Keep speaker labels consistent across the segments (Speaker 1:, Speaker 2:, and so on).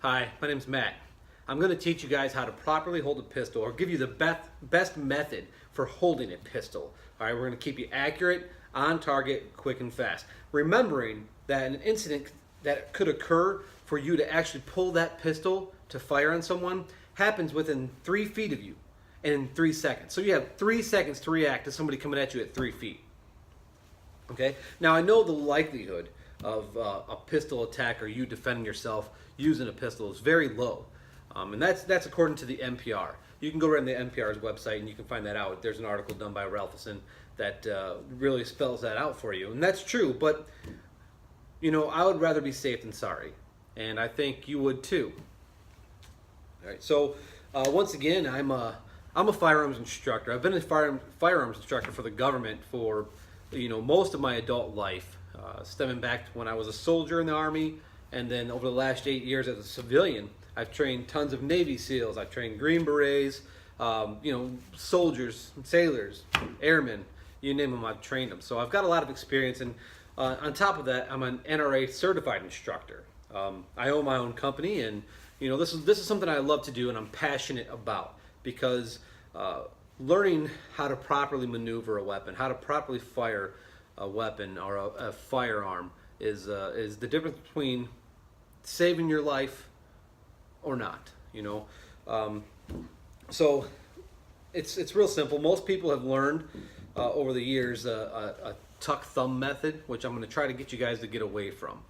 Speaker 1: Hi, my name's Matt. I'm going to teach you guys how to properly hold a pistol, or give you the best method for holding a pistol. All right, we're going to keep you accurate, on target, quick and fast. Remembering that an incident that could occur for you to actually pull that pistol to fire on someone happens within 3 feet of you and in 3 seconds. So you have 3 seconds to react to somebody coming at you at 3 feet. Okay, now I know the likelihood of a pistol attack or you defending yourself using a pistol is very low, and that's according to the NPR. You can go right on the NPR's website and you can find that out. There's an article done by Ralphison that really spells that out for you, and that's true. But you know, I would rather be safe than sorry, and I think you would too. All right, so once again, I'm a firearms instructor. I've been a firearms instructor for the government for most of my adult life, stemming back to when I was a soldier in the Army, and then over the last 8 years as a civilian, I've trained tons of Navy SEALs. I've trained Green Berets, soldiers, sailors, airmen, you name them, I've trained them. So I've got a lot of experience, and on top of that, I'm an NRA certified instructor. I own my own company, and this is something I love to do and I'm passionate about, because learning how to properly maneuver a weapon, how to properly fire a weapon or a firearm is the difference between saving your life or not. So it's real simple. Most people have learned over the years a tuck thumb method, which I'm going to try to get you guys to get away from.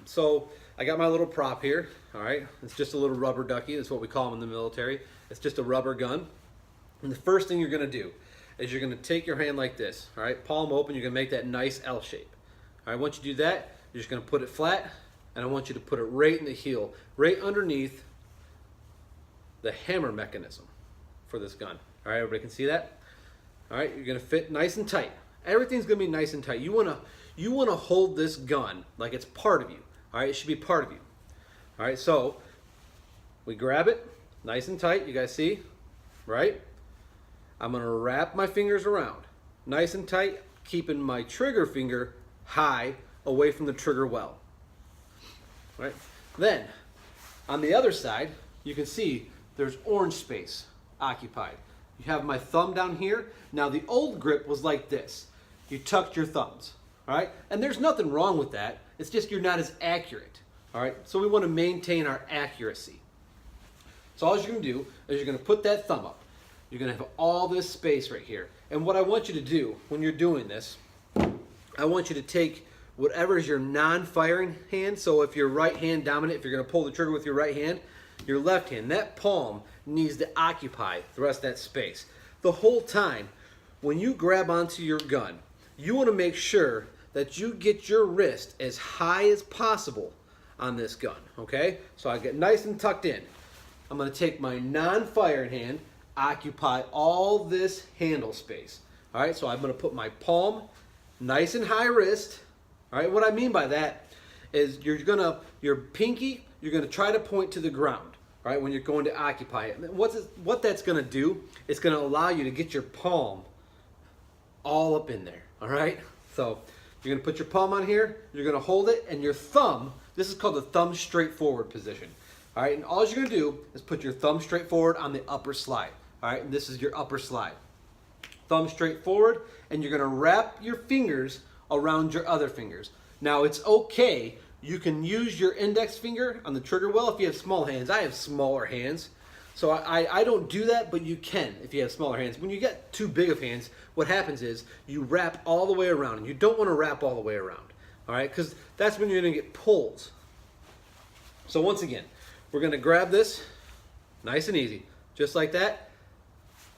Speaker 1: So I got my little prop here. All right, it's just a little rubber ducky. That's what we call them in the military. It's just a rubber gun. And the first thing you're going to do is you're going to take your hand like this. All right, palm open. You're going to make that nice L shape. All right, once you do that, you're just going to put it flat, and I want you to put it right in the heel, right underneath the hammer mechanism for this gun. All right, everybody can see that? All right, you're going to fit nice and tight. Everything's going to be nice and tight. You want to hold this gun like it's part of you. All right, it should be part of you. All right, so we grab it nice and tight. You guys see, right? I'm going to wrap my fingers around nice and tight, keeping my trigger finger high away from the trigger well. All right? Then on the other side, you can see there's orange space occupied. You have my thumb down here. Now the old grip was like this. You tucked your thumbs. All right? And there's nothing wrong with that. It's just you're not as accurate. All right? So we want to maintain our accuracy. So all you're going to do is you're going to put that thumb up. You're going to have all this space right here. And what I want you to do when you're doing this, I want you to take whatever is your non-firing hand. So if you're right hand dominant, if you're going to pull the trigger with your right hand, your left hand, that palm needs to occupy the rest of that space. The whole time, when you grab onto your gun, you want to make sure that you get your wrist as high as possible on this gun, okay? So I get nice and tucked in. I'm going to take my non-firing hand, occupy all this handle space. All right, so I'm going to put my palm nice and high wrist. All right, what I mean by that is your pinky, you're going to try to point to the ground, all right, when you're going to occupy it. What that's going to do, it's going to allow you to get your palm all up in there, all right? So you're going to put your palm on here, you're going to hold it, and your thumb, this is called the thumb straight forward position. All right, and all you're going to do is put your thumb straight forward on the upper slide. All right, and this is your upper slide. Thumb straight forward, and you're going to wrap your fingers around your other fingers. Now, it's okay. You can use your index finger on the trigger well if you have small hands. I have smaller hands, so I don't do that, but you can if you have smaller hands. When you get too big of hands, what happens is you wrap all the way around, and you don't want to wrap all the way around, all right, because that's when you're going to get pulls. So once again, we're going to grab this nice and easy, just like that.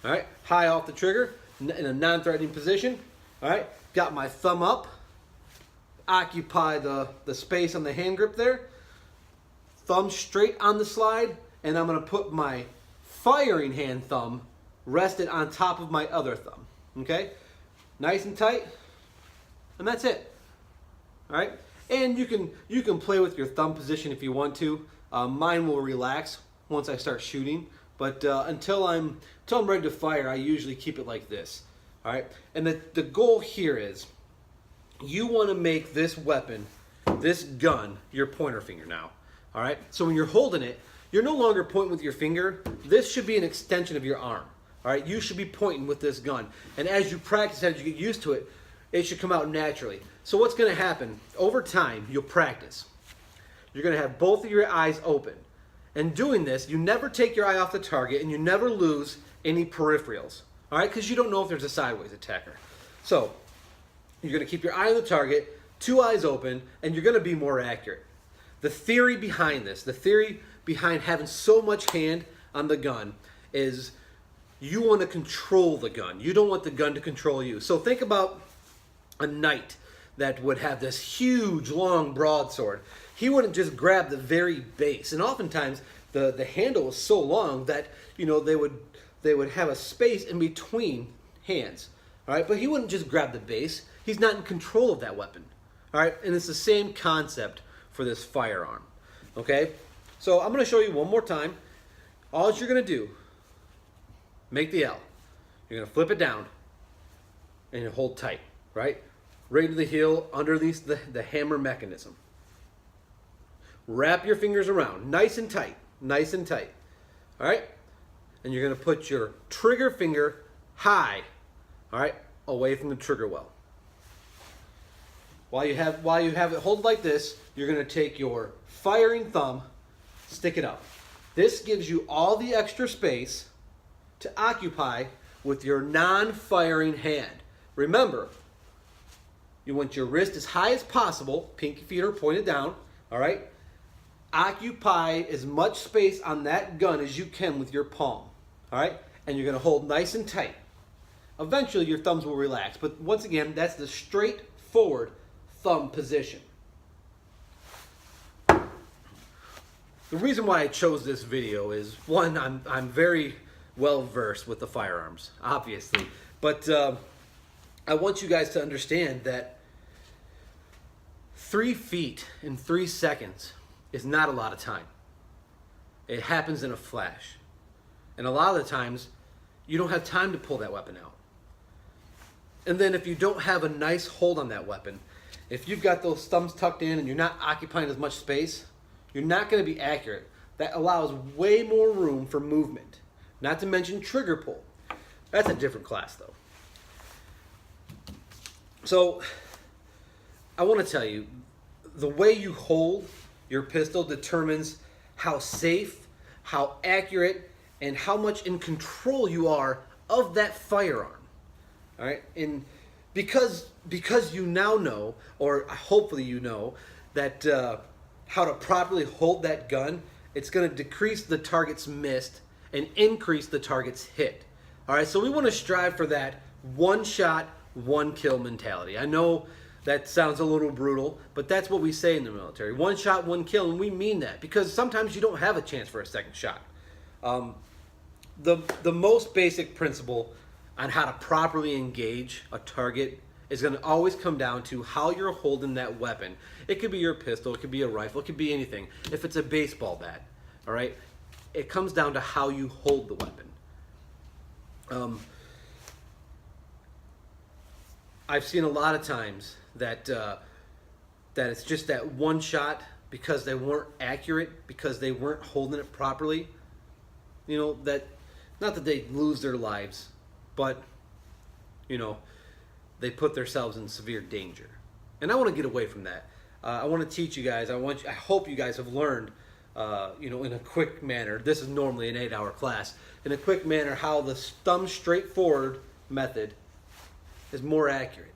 Speaker 1: All right, high off the trigger in a non-threatening position. All right, got my thumb up, occupy the space on the hand grip there. Thumb straight on the slide, and I'm going to put my firing hand thumb rested on top of my other thumb. Okay, nice and tight, and that's it. All right, and you can play with your thumb position if you want to. Mine will relax once I start shooting, but until I'm ready to fire, I usually keep it like this. All right, and the goal here is you want to make this weapon, this gun, your pointer finger now. All right, so when you're holding it, you're no longer pointing with your finger. This should be an extension of your arm. All right, you should be pointing with this gun. And as you practice, as you get used to it, it should come out naturally. So what's going to happen, over time, you'll practice. You're going to have both of your eyes open. And doing this, you never take your eye off the target and you never lose any peripherals. All right, because you don't know if there's a sideways attacker. So you're going to keep your eye on the target, 2 eyes open, and you're going to be more accurate. The theory behind this, the theory behind having so much hand on the gun is you want to control the gun. You don't want the gun to control you. So think about a knight that would have this huge, long broadsword. He wouldn't just grab the very base. And oftentimes the handle was so long that, you know, they would have a space in between hands. All right, but he wouldn't just grab the base. He's not in control of that weapon. All right, and it's the same concept for this firearm. Okay, so I'm going to show you one more time. All you're going to do, make the L. You're going to flip it down and you hold tight, right? Right to the heel, underneath the hammer mechanism. Wrap your fingers around, nice and tight, nice and tight. All right, and you're going to put your trigger finger high, all right, away from the trigger well. While you have it hold like this, you're going to take your firing thumb, stick it up. This gives you all the extra space to occupy with your non-firing hand. Remember, you want your wrist as high as possible, pinky feet are pointed down, all right? Occupy as much space on that gun as you can with your palm, all right? And you're going to hold nice and tight. Eventually, your thumbs will relax, but once again, that's the straightforward thumb position. The reason why I chose this video is, one, I'm very well versed with the firearms, obviously, but I want you guys to understand that 3 feet in 3 seconds is not a lot of time. It happens in a flash. And a lot of the times, you don't have time to pull that weapon out. And then if you don't have a nice hold on that weapon, if you've got those thumbs tucked in and you're not occupying as much space, you're not going to be accurate. That allows way more room for movement. Not to mention trigger pull. That's a different class though. So, I want to tell you, the way you hold your pistol determines how safe, how accurate, and how much in control you are of that firearm. All right? And because you now know, or hopefully you know, that how to properly hold that gun, it's going to decrease the target's missed and increase the target's hit. All right? So we want to strive for that one shot, one kill mentality. I know that sounds a little brutal, but that's what we say in the military. One shot, one kill, and we mean that because sometimes you don't have a chance for a second shot. The most basic principle on how to properly engage a target is going to always come down to how you're holding that weapon. It could be your pistol, it could be a rifle, it could be anything. If it's a baseball bat, all right, it comes down to how you hold the weapon. I've seen a lot of times that it's just that one shot because they weren't accurate, because they weren't holding it properly. You know, that not that they lose their lives, but you know, they put themselves in severe danger. And I want to get away from that. I want to teach you guys. I hope you guys have learned, you know, in a quick manner. This is normally an 8-hour class. In a quick manner, how the thumb straight forward method is more accurate.